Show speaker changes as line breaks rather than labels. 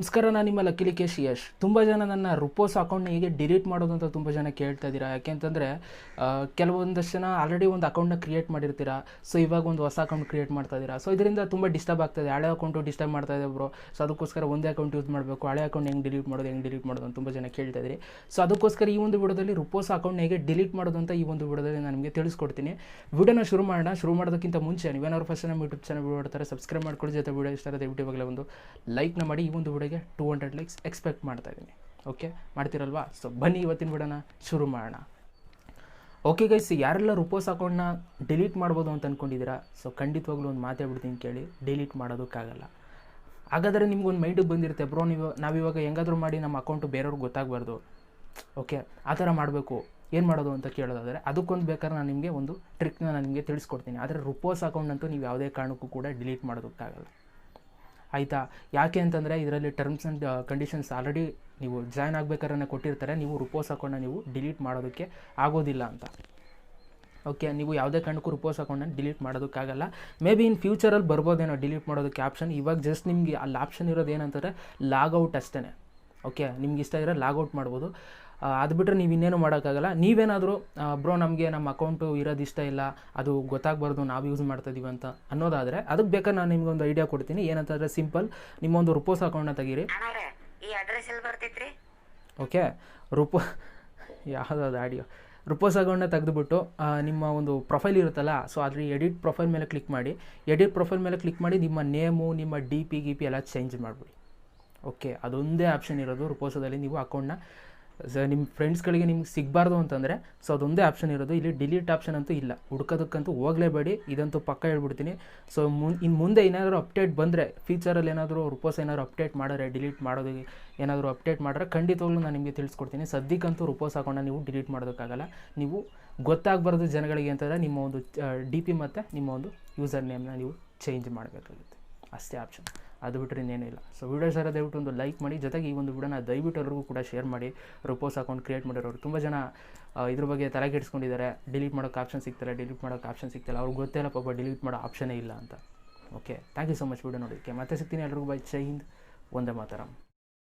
ನಮಸ್ಕಾರ, ನಾನು ನಿಮ್ಮ ಲಕ್ಕೇಶ್ ಯಶ್. ತುಂಬ ಜನ ನನ್ನ ರುಪೋಸ್ ಅಕೌಂಟ್ನ ಹೇಗೆ ಡಿಲೀಟ್ ಮಾಡೋದು ಅಂತ ತುಂಬ ಜನ ಕೇಳ್ತಾ ಇದ್ದೀರಾ. ಯಾಕೆಂತಂದರೆ ಕೆಲವೊಂದಷ್ಟು ಜನ ಆಲ್ರೆಡಿ ಒಂದು ಅಕೌಂಟ್ನ ಕ್ರಿಯೇಟ್ ಮಾಡಿರ್ತೀರಾ. ಸೊ ಇವಾಗ ಒಂದು ಹೊಸ ಅಕೌಂಟ್ ಕ್ರಿಯೇಟ್ ಮಾಡ್ತಾ ಇದ್ದೀರಾ. ಸೊ ಇದರಿಂದ ತುಂಬ ಡಿಸ್ಟರ್ಬ್ ಆಗ್ತಾಯಿದೆ. ಹಳೆ ಅಕೌಂಟು ಡಿಸ್ಟರ್ಬ್ ಮಾಡ್ತಾ ಇದೆ ಬ್ರೋ. ಸೊ ಅದಕ್ಕೋಸ್ಕರ ಒಂದೇ ಅಕೌಂಟ್ ಯೂಸ್ ಮಾಡಬೇಕು. ಹಳೆ ಅಕೌಂಟ್ ಹೆಂಗೆ ಡಿಲೀಟ್ ಮಾಡೋದು ಅಂತ ತುಂಬ ಜನ ಕೇಳ್ತಾ ಇದ್ದೀರಿ. ಸೊ ಅದಕ್ಕೋಸ್ಕರ ಈ ಒಂದು ವಿಡಿಯೋದಲ್ಲಿ ರುಪೋಸ್ ಅಕೌಂಟ್ನ ಹೇಗೆ ಡಿಲೀಟ್ ಮಾಡೋದು ಅಂತ ಈ ಒಂದು ವಿಡಿಯೋದಲ್ಲಿ ನಾನು ನಿಮಗೆ ತಿಳಿಸ್ಕೊಡ್ತೀನಿ. ವಿಡಿಯೋನ ಶುರು ಮಾಡೋದಕ್ಕಿಂತ ಮುಂಚೆ ನೀವೇನಾದ್ರು ಫಸ್ಟ್ ನಮ್ಮ ಯೂಟ್ಯೂಬ್ ಚಾನಲ್ ವಿಡಿಯೋ ಮಾಡ್ತಾರೆ ಸಬ್ಸ್ಕ್ರೈಬ್ ಮಾಡ್ಕೊಳ್ಳಿ. ಜೊತೆ ವಿಡಿಯೋ ಇಷ್ಟ ದಯವಿಟ್ಟು ಇವಾಗಲೇ ಒಂದು ಲೈಕ್ನ ಮಾಡಿ. ಈ ಒಂದು ವಿಡಿಯೋಗೆ 200 ಲೈಕ್ಸ್ ಎಕ್ಸ್ಪೆಕ್ಟ್ ಮಾಡ್ತಾ ಇದ್ದೀನಿ. ಓಕೆ, ಮಾಡ್ತಿರಲ್ವಾ? ಸೊ ಬನ್ನಿ ಇವತ್ತಿನ ವಿಡಿಯೋನ ಶುರು ಮಾಡೋಣ. ಓಕೆ ಗೈಸ್, ಯಾರೆಲ್ಲ ರುಪೋಸ್ ಅಕೌಂಟ್ನ ಡಿಲೀಟ್ ಮಾಡ್ಬೋದು ಅಂತ ಅಂದ್ಕೊಂಡಿದ್ದೀರಾ? ಸೊ ಖಂಡಿತವಾಗ್ಲೂ ಒಂದು ಮಾತೇ ಬಿಡ್ತೀನಿ ಕೇಳಿ, ಡಿಲೀಟ್ ಮಾಡೋದಕ್ಕಾಗಲ್ಲ. ಹಾಗಾದರೆ ನಿಮ್ಗೊಂದು ಮೈಂಡಿಗೆ ಬಂದಿರುತ್ತೆ, ಬ್ರೋ ನಾವಿವಾಗ ಹೆಂಗಾದರೂ ಮಾಡಿ ನಮ್ಮ ಅಕೌಂಟು ಬೇರೆಯವ್ರಿಗೆ ಗೊತ್ತಾಗಬಾರ್ದು. ಓಕೆ, ಆ ಥರ ಮಾಡಬೇಕು, ಏನು ಮಾಡೋದು ಅಂತ ಕೇಳೋದಾದರೆ ಅದಕ್ಕೊಂದು ಬೇಕಾದ್ರೆ ನಾನು ನಿಮಗೆ ಒಂದು ಟ್ರಿಕ್ನ ನಾನು ನಿಮಗೆ ತಿಳಿಸ್ಕೊಡ್ತೀನಿ. ಆದರೆ ರುಪೋಸ್ ಅಕೌಂಟ್ ಅಂತೂ ನೀವು ಯಾವುದೇ ಕಾರಣಕ್ಕೂ ಕೂಡ ಡಿಲೀಟ್ ಮಾಡೋದಕ್ಕಾಗಲ್ಲ, ಆಯಿತಾ? ಯಾಕೆ ಅಂತಂದರೆ ಇದರಲ್ಲಿ ಟರ್ಮ್ಸ್ ಆ್ಯಂಡ್ ಕಂಡೀಷನ್ಸ್ ಆಲ್ರೆಡಿ ನೀವು ಜಾಯ್ನ್ ಆಗಬೇಕಾದ್ರೆ ಕೊಟ್ಟಿರ್ತಾರೆ. ನೀವು ರುಪೋಸ್ ಅಕೌಂಟ್ನ ನೀವು ಡಿಲೀಟ್ ಮಾಡೋದಕ್ಕೆ ಆಗೋದಿಲ್ಲ ಅಂತ. ಓಕೆ, ನೀವು ಯಾವುದೇ ಕಾರಣಕ್ಕೂ ರುಪೋಸ್ ಅಕೌಂಟ್ನ ಡಿಲೀಟ್ ಮಾಡೋದಕ್ಕಾಗಲ್ಲ. ಮೇ ಬಿ ಇನ್ ಫ್ಯೂಚರಲ್ಲಿ ಬರ್ಬೋದೇನೋ ಡಿಲೀಟ್ ಮಾಡೋದಕ್ಕೆ ಆಪ್ಷನ್. ಇವಾಗ ಜಸ್ಟ್ ನಿಮಗೆ ಅಲ್ಲಿ ಆಪ್ಷನ್ ಇರೋದು ಏನಂತಾರೆ, ಲಾಗೌಟ್ ಅಷ್ಟೇ. ಓಕೆ, ನಿಮ್ಗೆ ಇಷ್ಟ ಇರೋ ಲಾಗೌಟ್ ಮಾಡ್ಬೋದು. ಅದು ಬಿಟ್ಟರೆ ನೀವು ಇನ್ನೇನು ಮಾಡೋಕ್ಕಾಗಲ್ಲ. ನೀವೇನಾದರೂ ಬ್ರೋ ನಮಗೆ ನಮ್ಮ ಅಕೌಂಟು ಇರೋದು ಇಷ್ಟ ಇಲ್ಲ, ಅದು ಗೊತ್ತಾಗಬಾರ್ದು ನಾವು ಯೂಸ್ ಮಾಡ್ತಾಯಿದ್ದೀವಿ ಅಂತ ಅನ್ನೋದಾದರೆ ಅದಕ್ಕೆ ಬೇಕಾದ್ರೆ ನಾನು ನಿಮ್ಗೊಂದು ಐಡಿಯಾ ಕೊಡ್ತೀನಿ. ಏನಂತಂದರೆ ಸಿಂಪಲ್, ನಿಮ್ಮೊಂದು ರುಪೋಸ್ ಅಕೌಂಟ್ನ ತೆಗೀರಿ. ಓಕೆ, ಯಾವುದಾದ್ರು ಆಡಿಯೋ ರುಪೋಸ್ ಅಕೌಂಟ್ನ ತೆಗೆದುಬಿಟ್ಟು ನಿಮ್ಮ ಒಂದು ಪ್ರೊಫೈಲ್ ಇರುತ್ತಲ್ಲ, ಸೊ ಅದ್ರ ಎಡಿಟ್ ಪ್ರೊಫೈಲ್ ಮೇಲೆ ಕ್ಲಿಕ್ ಮಾಡಿ. ಎಡಿಟ್ ಪ್ರೊಫೈಲ್ ಮೇಲೆ ಕ್ಲಿಕ್ ಮಾಡಿ ನಿಮ್ಮ ನೇಮು, ನಿಮ್ಮ ಡಿ ಪಿ ಎಲ್ಲ ಚೇಂಜ್ ಮಾಡಿಬಿಡಿ. ಓಕೆ, ಅದೊಂದೇ ಆಪ್ಷನ್ ಇರೋದು ರುಪೋಸದಲ್ಲಿ. ನೀವು ಅಕೌಂಟ್ನ ನಿಮ್ಮ ಫ್ರೆಂಡ್ಸ್ಗಳಿಗೆ ನಿಮ್ಗೆ ಸಿಗಬಾರ್ದು ಅಂತಂದರೆ ಸೊ ಅದೊಂದೇ ಆಪ್ಷನ್ ಇರೋದು. ಇಲ್ಲಿ ಡಿಲೀಟ್ ಆಪ್ಷನ್ ಅಂತೂ ಇಲ್ಲ, ಹುಡ್ಕೋದಕ್ಕಂತೂ ಹೋಗಲೇಬೇಡಿ. ಇದಂತೂ ಪಕ್ಕ ಹೇಳ್ಬಿಡ್ತೀನಿ. ಸೊ ಇನ್ನು ಮುಂದೆ ಏನಾದರೂ ಅಪ್ಡೇಟ್ ಬಂದರೆ, ಫ್ಯೂಚರಲ್ಲಿ ಏನಾದರೂ ರುಪೋಸ್ ಏನಾದರೂ ಅಪ್ಡೇಟ್ ಮಾಡಿದ್ರೆ, ಡಿಲೀಟ್ ಮಾಡೋದು ಏನಾದರೂ ಅಪ್ಡೇಟ್ ಮಾಡಿದ್ರೆ ಖಂಡಿತವಾಗ್ಲೂ ನಾನು ನಿಮಗೆ ತಿಳಿಸ್ಕೊಡ್ತೀನಿ. ಸದ್ಯಕ್ಕಂತೂ ರುಪೋಸ್ ಅಕೌಂಟ್ನ ನೀವು ಡಿಲೀಟ್ ಮಾಡೋದಕ್ಕಾಗಲ್ಲ. ನೀವು ಗೊತ್ತಾಗಬಾರ್ದು ಜನಗಳಿಗೆ ಅಂತಂದರೆ ನಿಮ್ಮ ಒಂದು ಡಿ ಪಿ ಮತ್ತು ನಿಮ್ಮ ಒಂದು ಯೂಸರ್ ನೇಮ್ನ ನೀವು ಚೇಂಜ್ ಮಾಡಬೇಕಾಗುತ್ತೆ. ಅಷ್ಟೇ ಆಪ್ಷನ್, ಅದು ಬಿಟ್ಟರೆ ಇನ್ನೇನೂ ಇಲ್ಲ. ಸೊ ವಿಡಿಯೋ ಸರ ದಯವಿಟ್ಟು ಒಂದು ಲೈಕ್ ಮಾಡಿ. ಜೊತೆಗೆ ಈ ಒಂದು ವಿಡಿಯೋನ ದಯವಿಟ್ಟು ಎಲ್ಲರಿಗೂ ಕೂಡ ಶೇರ್ ಮಾಡಿ. ರುಪೋಸ್ ಅಕೌಂಟ್ ಕ್ರಿಯೇಟ್ ಮಾಡಿರೋರು ತುಂಬ ಜನ ಇದ್ರ ಬಗ್ಗೆ ತಲೆ ಕೆಡಿಸ್ಕೊಂಡಿದ್ದಾರೆ. ಡಿಲೀಟ್ ಮಾಡೋಕ್ಕೆ ಆಪ್ಷನ್ ಸಿಗ್ತಿಲ್ಲ, ಅವ್ರಿಗೆ ಗೊತ್ತಿಲ್ಲ ಪಾಪ ಡಿಲೀಟ್ ಮಾಡೋ ಆಪ್ಷನೇ ಇಲ್ಲ ಅಂತ. Okay, thank you so much video ನೋಡೋದಕ್ಕೆ. ಮತ್ತೆ ಸಿಗ್ತೀನಿ ಎಲ್ರಿಗೂ. ಬೈ, ಜೈ ಹಿಂದ್, ವಂದೇ ಮಾತರಂ.